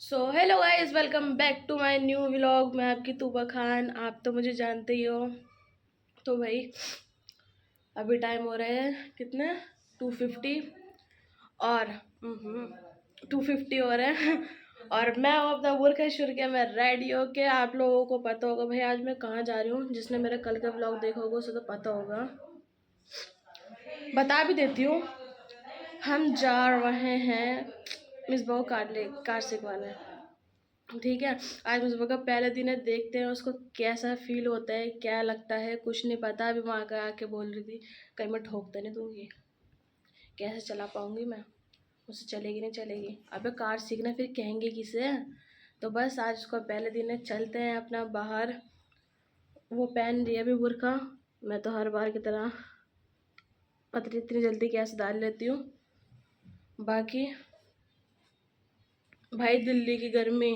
So hello guys, welcome back to my new vlog. मैं आपकी तूबा खान, आप तो मुझे जानते ही हो। तो भाई अभी टाइम हो रहे हैं कितने 2:50 और 2:50 हो रहे हैं और मैं हूँ अपना बुर्का शुरू किया। मैं रेडी हो के, आप लोगों को पता होगा भाई आज मैं कहाँ जा रही हूँ। जिसने मेरा कल का व्लॉग देखा होगा उसे तो पता होगा, बता भी देती हूँ। हम जा रहे हैं मिसबाह कार सिखवाने। ठीक है, आज मुझे का पहले दिन है, देखते हैं उसको कैसा फील होता है, क्या लगता है, कुछ नहीं पता। अभी वहाँ का आके बोल रही थी कहीं मैं ठोकते नहीं दूंगी, कैसे चला पाऊंगी मैं, मुझसे चलेगी नहीं चलेगी। अबे कार सीखना फिर कहेंगे किसे। तो बस आज उसका पहले दिन है, चलते हैं अपना बाहर। वो पहन रही है अभी बुर्का, मैं तो हर बार की तरह पता नहीं इतनी जल्दी कैसे डाल लेती हूँ। बाकी भाई दिल्ली की गर्मी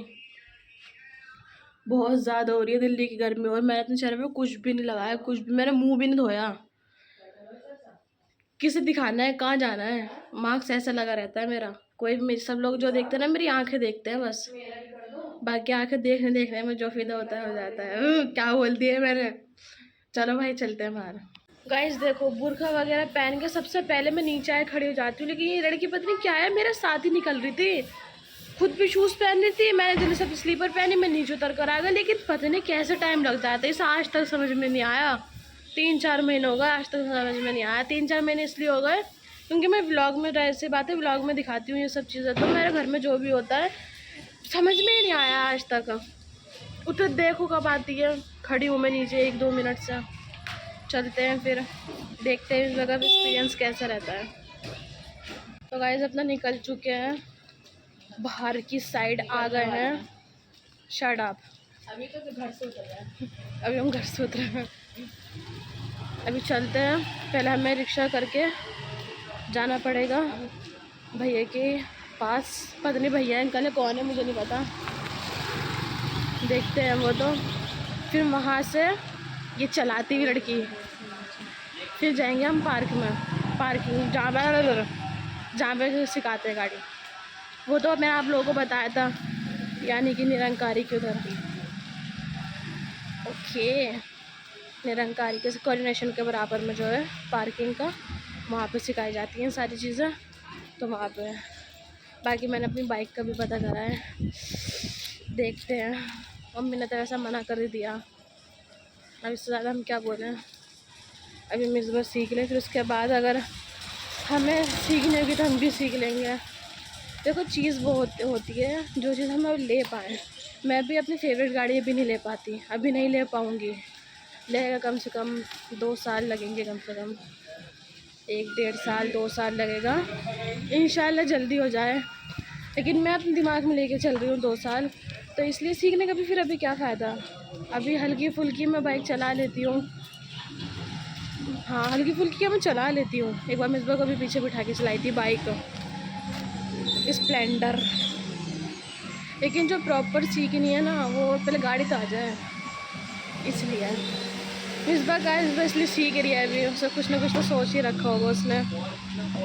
बहुत ज़्यादा हो रही है, दिल्ली की गर्मी। और मैंने अपने चेहरे पे कुछ भी नहीं लगाया, कुछ भी, मैंने मुंह भी नहीं धोया। किसे दिखाना है, कहाँ जाना है, मार्क्स ऐसा लगा रहता है मेरा। कोई भी, सब लोग जो देखते हैं ना मेरी आंखें देखते हैं बस, बाकी आंखें देखने देखने में जो फिदा होता है हो जाता है। क्या बोल दिया मैंने। चलो भाई चलते हैं बाहर। गाइस देखो, बुर्का वगैरह पहन के सबसे पहले मैं नीचे आए खड़ी हो जाती हूँ, लेकिन ये लड़की पता नहीं क्या है, मेरे साथ ही निकल रही थी। खुद भी शूज़ पहन रही थी, मैंने जल्दी से स्लीपर पहनी, मैं नीचे उतर कर आ गई। लेकिन पता नहीं कैसे टाइम लग जाता है इसे, आज तक समझ में नहीं आया। 3-4 महीने हो गए, आज तक समझ में नहीं आया। 3-4 महीने इसलिए हो गए क्योंकि मैं व्लॉग में, ऐसी बात है व्लॉग में दिखाती हूँ ये सब चीज़ें, तो मेरे घर में जो भी होता है समझ में ही नहीं आया आज तक। उतर देखो कब आती है, खड़ी हूँ मैं नीचे 1-2 मिनट से। चलते हैं फिर, देखते हैं इस जगह का एक्सपीरियंस कैसा रहता है। तो गाइस अपना निकल चुके हैं, बाहर की साइड आ गए हैं। शट अप, अभी तो घर से उतर रहे हैं। अभी हम घर से उतरे हैं, अभी चलते हैं। पहले हमें रिक्शा करके जाना पड़ेगा भैया के पास। पता नहीं भैया अंकल है, कौन है मुझे नहीं पता, देखते हैं वो तो। फिर वहाँ से ये चलाती हुई लड़की, फिर जाएंगे हम पार्क में, पार्किंग जहाँ पे सिखाते हैं गाड़ी। वो तो मैंने आप लोगों को बताया था, यानी कि निरंकारी के उधर। ओके, निरंकारी के कोऑर्डिनेशन के बराबर में जो है पार्किंग का, वहाँ पे सिखाई जाती हैं सारी चीज़ें, तो वहाँ पे। बाकी मैंने अपनी बाइक का भी पता करा है, देखते हैं। मम्मी ने तो ऐसा मना कर ही दिया, अब इससे ज़्यादा हम क्या बोलें। अभी मिसबा सीख लें, फिर उसके बाद अगर हमें सीखने होगी तो हम भी सीख लेंगे। देखो चीज़ वो होती है जो चीज़ हम अब ले पाएँ। मैं भी अपनी फेवरेट गाड़ी अभी नहीं ले पाती, अभी नहीं ले पाऊँगी। लगेगा कम से कम 2 साल लगेंगे, कम से कम 1-1.5 साल 2 साल लगेगा। इंशाल्लाह जल्दी हो जाए, लेकिन मैं अपने दिमाग में लेके चल रही हूँ 2 साल, तो इसलिए सीखने का भी फिर अभी क्या फ़ायदा। अभी हल्की फुल्की मैं बाइक चला लेती हूँ। हाँ हल्की फुल्की क्या मैं चला लेती हूँ। एक बार मिसबा को भी पीछे बिठा के चलाई थी बाइक, स्प्लेंडर। लेकिन जो प्रॉपर सीखनी है ना, वो पहले गाड़ी तो आ जाए, इसलिए मिसबा का इसलिए सीख रही है अभी। उससे कुछ ना कुछ तो सोच ही रखा होगा उसने।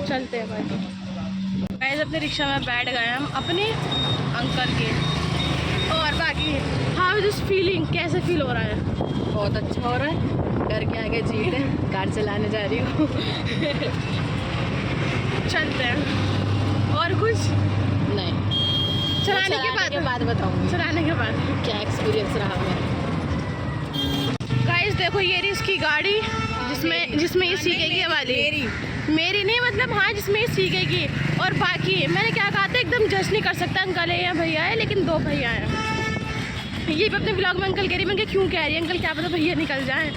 चलते हैं भाई। गाइस अपने रिक्शा में बैठ गए हम अपने अंकल के। और बाकी हाउ इज दिस फीलिंग, कैसे फील हो रहा है? बहुत अच्छा हो रहा है, घर के आगे जीत है, कार चलाने जा रही हूँ। चलते हैं। और कुछ नहीं, चलाने के बाद बताऊँगी चलाने के बाद क्या एक्सपीरियंस रहा मेरा। गाइस देखो ये रही इसकी गाड़ी, जिसमें ये सीखेगी वाली। मेरी नहीं, मतलब हाँ जिसमें ये सीखेगी। और बाकी मैंने क्या कहा था, एकदम जज नहीं कर सकता अंकल है या भैया है, लेकिन 2 भैया हैं। ये भी अपने ब्लॉग में अंकल कह रही, मैं क्यों कह रही है अंकल, क्या पता भैया निकल जाए।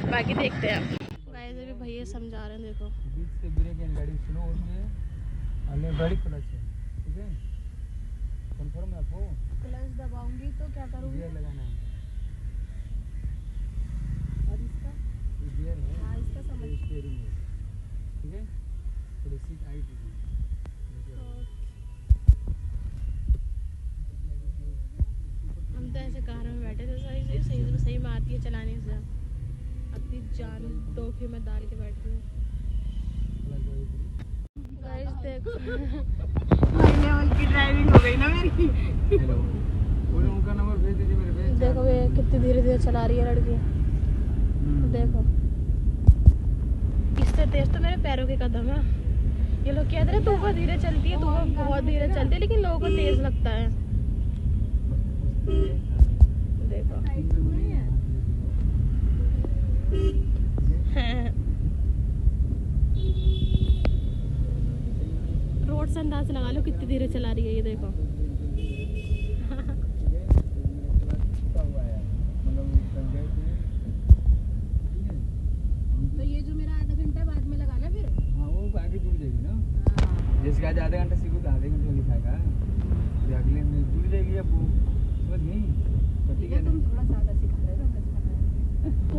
बाकी देखते हैं। गाइस अभी भैया समझा रहे हैं, देखो बीच से ब्रेक एंड गाड़ी स्लो होती है, अले बड़ी क्लच है, ठीक है। कंफर्म रखो, क्लच दबाऊंगी तो क्या करूँगी, गियर लगाना है। और इसका ये गियर है, हाँ इसका समझ। ये स्टीयरिंग है, ठीक है। थोड़ी सी टाइट है। हम तो ऐसे कार में बैठे थे, सही में आती है चलाने से, अपनी जान धोखे में डाल के बैठ गई। गाइस देखो हाई लेवल की ड्राइविंग हो गई ना मेरी। कितनी धीरे धीरे चला रही है लड़की, देखो। इससे तेज तो मेरे पैरों के कदम है। ये लोग कहते हैं तू बहुत धीरे चलती है, तू बहुत धीरे चलती है, लेकिन लोगों को तेज लगता है। देखो रोड से अंदाज लगा लो कितनी धीरे चला रही है, ये देखो। तो ये जो मेरा आधा घंटा बाद में लगाना फिर। हाँ वो आगे जुड़ जाएगी ना, जैसे आज आधा घंटा सीखो तो आधे घंटे में लिखाएगा, अगले में जुड़ जाएगी। अब वो समझ गई ठीक है। तुम थोड़ा ज़्यादा सिखा रहे हो,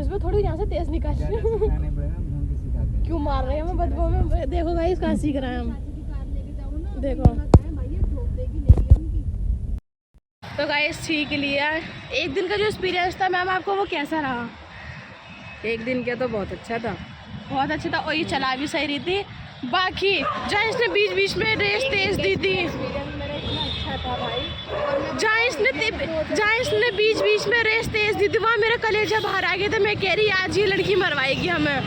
इसमें थोड़ी यहाँ से तेज निकाल सिखाने पड़ेगा, हम ढंग से सिखाते हैं। क्यों मार रहे हैं हमें बदबू में? देखो गाइस कहाँ सीख रहे हैं हम, देखो। तो गाइस सीख लिया। एक दिन का जो एक्सपीरियंस था मैम आपको वो कैसा रहा? एक दिन क्या तो बहुत अच्छा था। बहुत अच्छा था, और ये चला भी सही रही थी। बाकी जहाँ इसने बीच बीच में रेस तेज दी थी, अच्छा था भाई। जहाँ इसने बीच बीच में रेस तेज दी थी, वहाँ मेरा कलेजा बाहर आ गया था। मैं कह रही आज ये लड़की मरवाएगी हमें।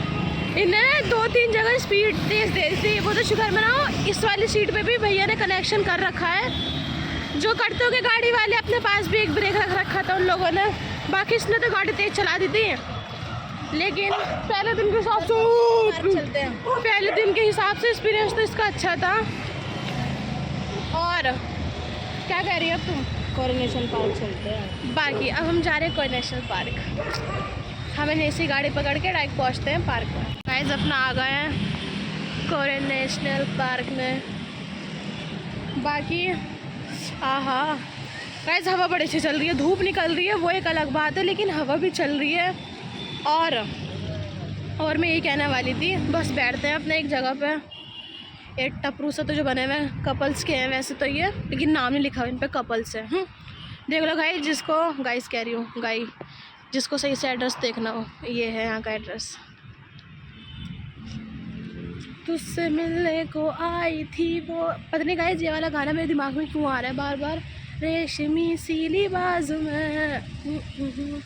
इन्हें 2-3 जगह स्पीड तेज दे रही थी। वो तो शुक्र मनाओ इस वाली सीट पे भी भैया ने कनेक्शन कर रखा है। जो करते हो कि गाड़ी वाले अपने पास भी एक ब्रेक रख रखा था उन लोगों ने। बाकी इसने तो गाड़ी तेज चला दी थी, लेकिन पहले दिन के हिसाब से एक्सपीरियंस तो इसका अच्छा था। और क्या कह रही है अब तुम? कोरोनेशन पार्क चलते हैं। बाकी अब हम जा रहे हैं कोई नेशनल पार्क। हमें ऐसी गाड़ी पकड़ के डायरेक्ट पहुंचते हैं पार्क में। गाइस अपना आ गए हैं कोरियन नेशनल पार्क में। बाकी आहा गाइस हवा बड़ी अच्छी चल रही है, धूप निकल रही है वो एक अलग बात है, लेकिन हवा भी चल रही है। और मैं ये कहने वाली थी, बस बैठते हैं अपने एक जगह पे। ये टपरू से तो जो बने हुए हैं कपल्स के हैं वैसे तो ये, लेकिन नाम नहीं लिखा हुआ इन पे, कपल्स है। देख लो गाइस, गाइस कह रही हूँ जिसको सही से एड्रेस देखना हो, ये है यहाँ का एड्रेस। तुझसे मिलने को आई थी वो, पता नहीं गाइस ये वाला गाना मेरे दिमाग में क्यों आ रहा है बार बार। रेशमी सीली बाजू में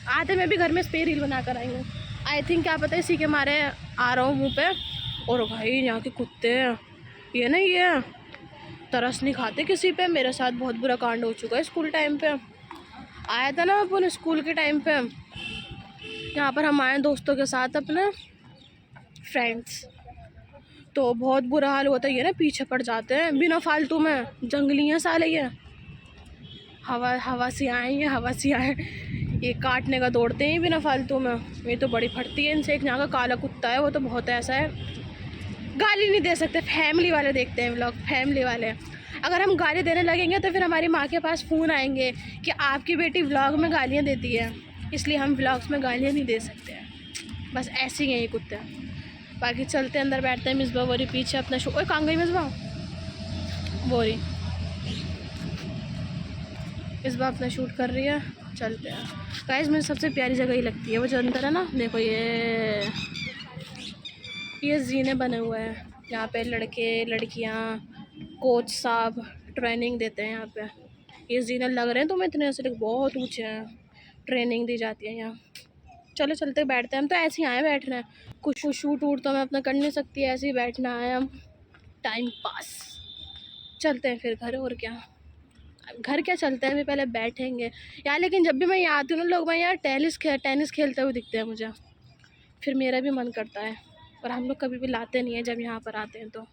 आते, मैं भी घर में इस पे रील बना कर आई हूँ। आई थिंक क्या पता इसी के मारे आ रहा हूँ मुँह पे। और भाई यहाँ के कुत्ते ये ना ये तरस नहीं खाते किसी पे। मेरे साथ बहुत बुरा कांड हो चुका है स्कूल टाइम पे। आया था ना अपन स्कूल के टाइम पे, यहाँ पर हम आए दोस्तों के साथ अपने फ्रेंड्स, तो बहुत बुरा हाल होता है। ये ना पीछे पड़ जाते हैं बिना फालतू में, जंगलियाँ साले ये हवा से आए, ये काटने का दौड़ते हैं बिना फालतू में। ये तो बड़ी फटती है इनसे। एक यहाँ का काला कुत्ता है वो तो बहुत ऐसा है, गाली नहीं दे सकते। फैमिली वाले देखते हैं व्लॉग, फैमिली वाले। अगर हम गाली देने लगेंगे तो फिर हमारी माँ के पास फ़ोन आएंगे कि आपकी बेटी व्लॉग में गालियाँ देती है, इसलिए हम व्लॉग्स में गालियाँ नहीं दे सकते हैं। बस ऐसे ही हैं ये कुत्ते। बाकी चलते अंदर बैठते हैं। मिसबा बोरी पीछे अपना शो, ओए कहाँ गई मिसबा? बोरी मिसबा अपना शूट कर रही है। चलते हैं गाइस, मुझे सबसे प्यारी जगह ही लगती है वो जो अंदर है ना। देखो ये जीने बने हुए हैं, यहाँ पे लड़के लड़कियाँ कोच साहब ट्रेनिंग देते हैं यहाँ पे। ये जीने लग रहे हैं तो मैं इतने से बहुत ऊँचे हैं, ट्रेनिंग दी जाती है यहाँ। चलो चलते बैठते हैं। हम तो ऐसे ही आए बैठना है, कुछ शूट वूट तो मैं अपना कर नहीं सकती, ऐसे ही बैठना है हम, टाइम पास। चलते हैं फिर घर, और क्या घर क्या, चलते हैं अभी पहले बैठेंगे यार। लेकिन जब भी मैं यहाँ आती हूँ ना लोग मैं यहाँ टेनिस खेलते हुए दिखते हैं मुझे, फिर मेरा भी मन करता है। और हम लोग कभी भी लाते नहीं हैं जब यहाँ पर आते हैं, तो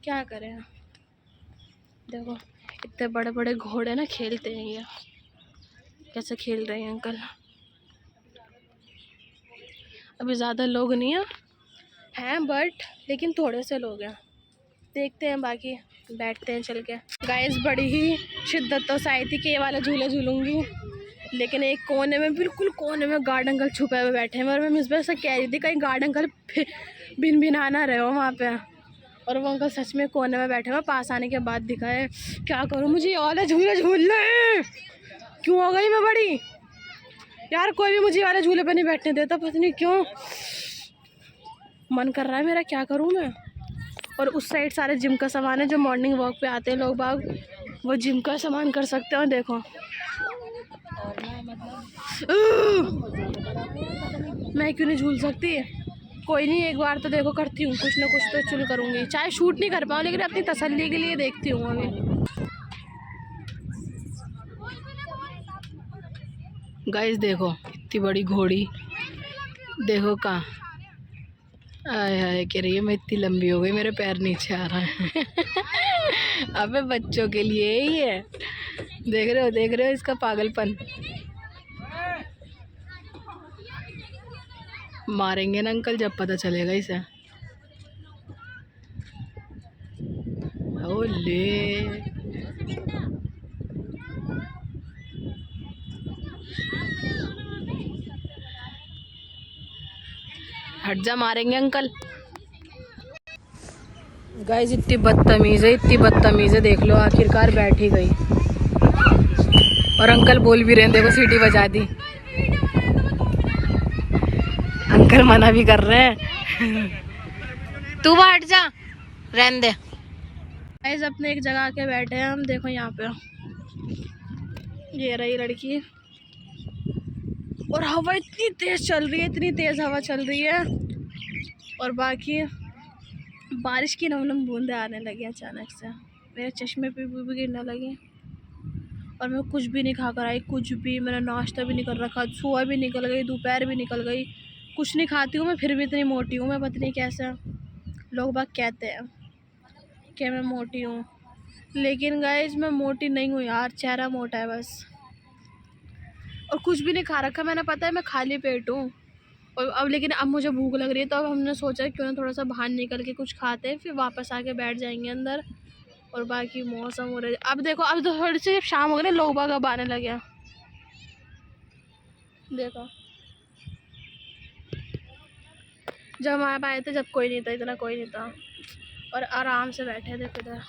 क्या करें। देखो इतने बड़े बड़े घोड़े ना खेलते हैं, ये कैसे खेल रहे हैं अंकल। अभी ज़्यादा लोग नहीं हैं बट लेकिन थोड़े से लोग हैं, देखते हैं। बाकी बैठते हैं चल के। गाइस बड़ी ही शिद्दतों से आई थी कि ये वाला झूले झूलूंगी, लेकिन एक कोने में, बिल्कुल कोने में गार्ड अंकल छुपे हुए बैठे हैं। और मैं मिसबा से कह रही थी कहीं गार्ड अंकल भिन ना रहे हो वहाँ पे, और वो अंकल सच में कोने में बैठे हुए। पास आने के बाद दिखा है। क्या करूँ, मुझे ये वाला झूले झूलना है। क्यों हो गई मैं बड़ी यार, कोई भी मुझे वाले झूले पे नहीं बैठने देता, पता नहीं क्यों। मन कर रहा है मेरा, क्या करूँ मैं। और उस साइड सारे जिम का सामान है, जो मॉर्निंग वॉक पे आते हैं लोग बाग, वो जिम का सामान कर सकते हो। देखो और ना मतलब मैं क्यों नहीं झूल सकती? कोई नहीं, एक बार तो देखो करती हूँ, कुछ ना कुछ तो चुल करूँगी, चाहे शूट नहीं कर पाऊँ लेकिन अपनी तसल्ली के लिए देखती हूँ अभी। गाइस देखो इतनी बड़ी घोड़ी, देखो कहाँ आय हाय कह रही है मैं इतनी लंबी हो गई मेरे पैर नीचे आ रहा है। अबे बच्चों के लिए ही है, देख रहे हो इसका पागलपन। मारेंगे ना अंकल जब पता चलेगा इसे। ओले हट जा, मारेंगे अंकल। गाइस इतनी बदतमीज है, देख लो आखिरकार बैठ ही गई। और अंकल बोल भी रहे हैं, देखो सीटी बजा दी। अंकल मना भी कर रहे हैं। तू हट जा, रहने दे। गाइस अपने एक जगह के बैठे हैं हम, देखो यहाँ पे ये रही लड़की, और हवा इतनी तेज चल रही है, इतनी तेज हवा चल रही है, और बाकी बारिश की नम बूंदें आने लगी अचानक से, मेरे चश्मे पे भी गिरने लगी। और मैं कुछ भी नहीं खा कर आई, कुछ भी, मेरा नाश्ता भी नहीं कर रखा, सुबह भी निकल गई, दोपहर भी निकल गई, कुछ नहीं खाती हूँ मैं, फिर भी इतनी मोटी हूँ मैं, पता नहीं कैसे लोग बाग कहते हैं कि मैं मोटी हूँ, लेकिन गाइस मैं मोटी नहीं हूँ यार, चेहरा मोटा है बस। और कुछ भी नहीं खा रखा मैंने, पता है मैं खाली पेट हूँ। और अब लेकिन अब मुझे भूख लग रही है, तो अब हमने सोचा क्यों ना थोड़ा सा बाहर निकल के कुछ खाते हैं, फिर वापस आके बैठ जाएंगे अंदर। और बाकी मौसम हो रहा है, अब देखो अब तो थोड़ी सी शाम हो गई ना, लोग बाग अब आने लगे। देखो जब हम आए थे जब कोई नहीं था, इतना कोई नहीं था, और आराम से बैठे थे। इधर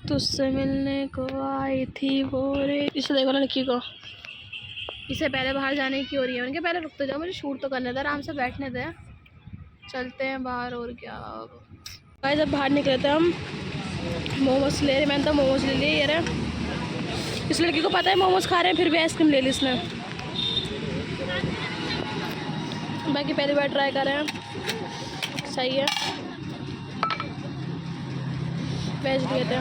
तुझसे मिलने को आई थी वो रे, इसे देखो लड़की को, इसे पहले बाहर जाने की हो रही है, उनके पहले रुक तो जाओ, मुझे शूट तो करने दे, आराम से बैठने दे, चलते हैं बाहर। और क्या भाई, जब बाहर निकले थे हम मोमोज ले रहे, मैंने तो मोमोज ले लिए। ये रहे, इस लड़की को पता है मोमोज खा रहे हैं, फिर भी आइसक्रीम ले ली इसने। बाकी पहली बार ट्राई कर रहे हैं, सही है, वेज लिए थे।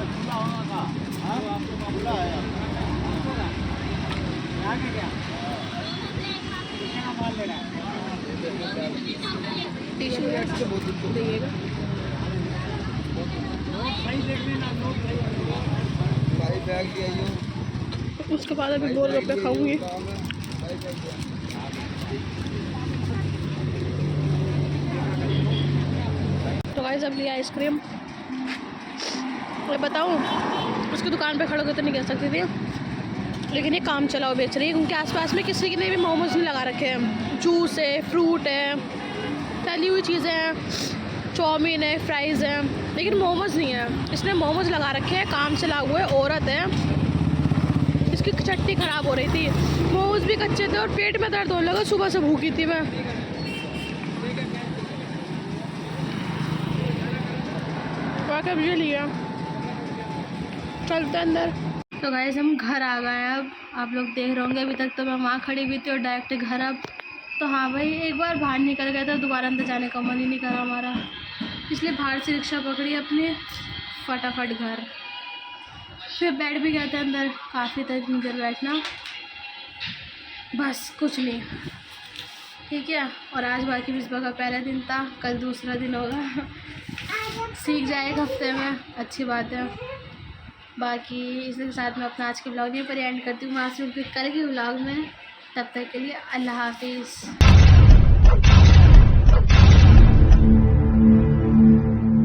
उसके बाद अभी गोलगप्पे खाऊंगी। तो गाइस अब लिया आइसक्रीम, मैं बताऊं उसकी दुकान पे खड़े होकर तो नहीं कह सकती थी, लेकिन ये काम चलाओ बेच रही है, क्योंकि आसपास में किसी ने भी मोमोज नहीं लगा रखे हैं। जूस है, फ्रूट है, तली हुई चीज़ें हैं, चाउमीन है, फ्राइज़ हैं, लेकिन मोमोज नहीं है। इसने मोमोज लगा रखे हैं, काम चला हुआ है, औरत है, इसकी चट्टी ख़राब हो रही थी, मोमोज भी कच्चे थे और पेट में दर्द होने लगा, सुबह से भूखी थी मैं। वाकई ये लिया, चलते अंदर। तो गाइस हम घर आ गए हैं, अब आप लोग देख रहे होंगे, अभी तक तो मैं वहाँ खड़ी हुई थी और डायरेक्ट घर। अब तो हाँ भाई, एक बार बाहर निकल गया था, दोबारा अंदर जाने का मन ही नहीं करा हमारा, इसलिए बाहर से रिक्शा पकड़ी अपने, फटाफट घर। फिर बैठ भी गया था अंदर, काफ़ी था इतनी देर बैठना, बस कुछ नहीं, ठीक है। और आज बाकी मिसबा का पहला दिन था, कल दूसरा दिन होगा, सीख जाए एक हफ्ते में, अच्छी बात है। बाकी इसके साथ मैं अपना आज के ब्लॉग यहीं पर एंड करती हूँ, वहाँ से पिक करेंगे ब्लॉग में। तब तक के लिए अल्लाह हाफिज़।